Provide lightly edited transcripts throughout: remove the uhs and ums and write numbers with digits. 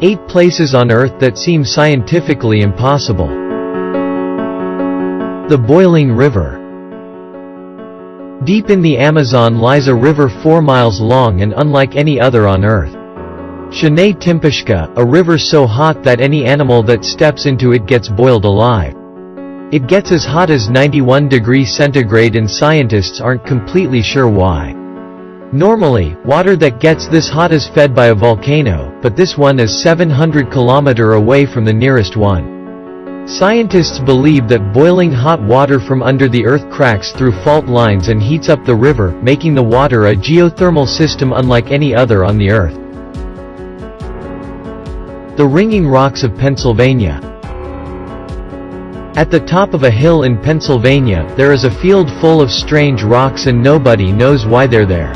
8 places on Earth that seem scientifically impossible. The Boiling River. Deep in the Amazon lies a river 4 miles long and unlike any other on Earth. Shanay Timpashka, a river so hot that any animal that steps into it gets boiled alive. It gets as hot as 91 degrees centigrade and scientists aren't completely sure why. Normally, water that gets this hot is fed by a volcano, but this one is 700 km away from the nearest one. Scientists believe that boiling hot water from under the earth cracks through fault lines and heats up the river, making the water a geothermal system unlike any other on the earth. The Ringing Rocks of Pennsylvania. At the top of a hill in Pennsylvania, there is a field full of strange rocks and nobody knows why they're there.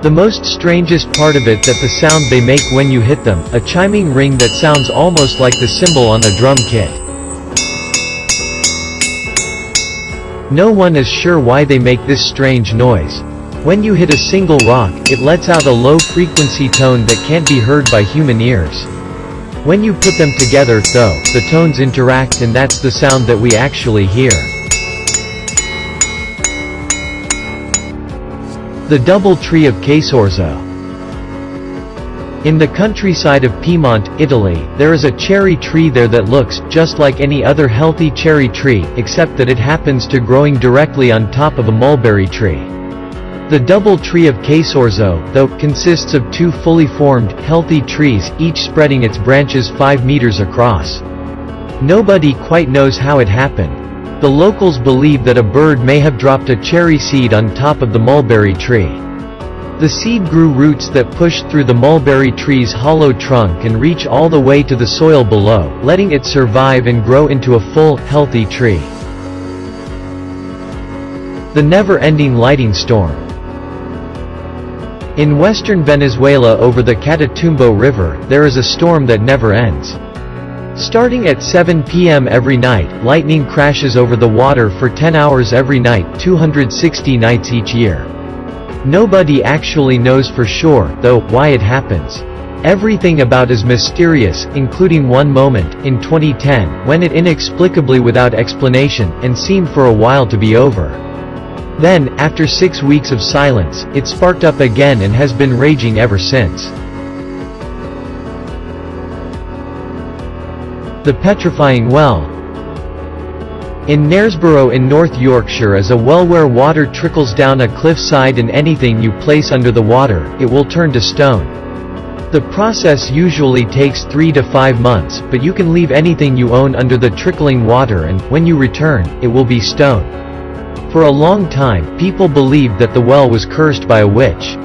The most strangest part of it that the sound they make when you hit them, a chiming ring that sounds almost like the cymbal on a drum kit. No one is sure why they make this strange noise. When you hit a single rock, it lets out a low-frequency tone that can't be heard by human ears. When you put them together, though, the tones interact and that's the sound that we actually hear. The Doubletree of Casorzo. In the countryside of Piedmont, Italy, there is a cherry tree there that looks just like any other healthy cherry tree, except that it happens to growing directly on top of a mulberry tree. The Doubletree of Casorzo, though, consists of 2 fully formed, healthy trees, each spreading its branches 5 meters across. Nobody quite knows how it happened. The locals believe that a bird may have dropped a cherry seed on top of the mulberry tree. The seed grew roots that pushed through the mulberry tree's hollow trunk and reach all the way to the soil below, letting it survive and grow into a full, healthy tree. The Never-Ending Lighting Storm. In western Venezuela over the Catatumbo River, there is a storm that never ends. Starting at 7 p.m. every night, lightning crashes over the water for 10 hours every night, 260 nights each year. Nobody actually knows for sure, though, why it happens. Everything about is mysterious, including one moment, in 2010, when it inexplicably without explanation, and seemed for a while to be over. Then, after 6 weeks of silence, it sparked up again and has been raging ever since. The Petrifying Well. In Knaresborough in North Yorkshire is a well where water trickles down a cliffside and anything you place under the water, it will turn to stone. The process usually takes 3 to 5 months, but you can leave anything you own under the trickling water and, when you return, it will be stone. For a long time, people believed that the well was cursed by a witch.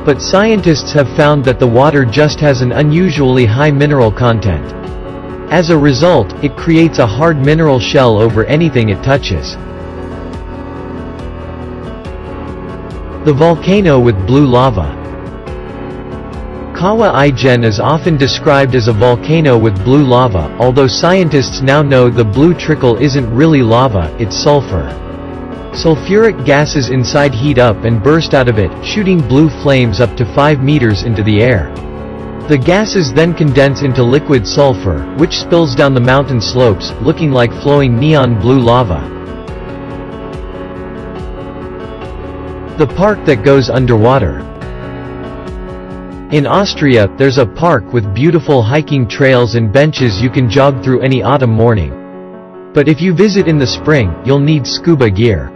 But scientists have found that the water just has an unusually high mineral content. As a result, it creates a hard mineral shell over anything it touches. The volcano with blue lava. Kawa Ijen is often described as a volcano with blue lava, although scientists now know the blue trickle isn't really lava, it's sulfur. Sulfuric gases inside heat up and burst out of it, shooting blue flames up to 5 meters into the air. The gases then condense into liquid sulfur, which spills down the mountain slopes, looking like flowing neon blue lava. The park that goes underwater. In Austria, there's a park with beautiful hiking trails and benches you can jog through any autumn morning. But if you visit in the spring, you'll need scuba gear.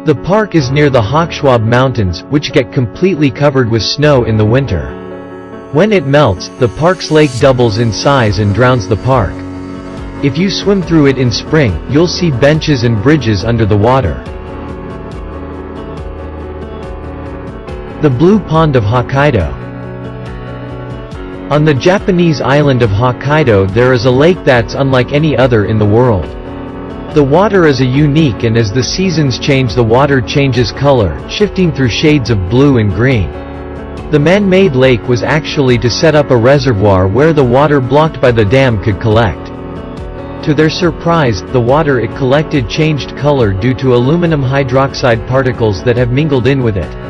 The park is near the Hochschwab Mountains, which get completely covered with snow in the winter. When it melts, the park's lake doubles in size and drowns the park. If you swim through it in spring, you'll see benches and bridges under the water. The Blue Pond of Hokkaido. On the Japanese island of Hokkaido there is a lake that's unlike any other in the world. The water is unique and as the seasons change the water changes color, shifting through shades of blue and green. The man-made lake was actually to set up a reservoir where the water blocked by the dam could collect. To their surprise, the water it collected changed color due to aluminum hydroxide particles that have mingled in with it.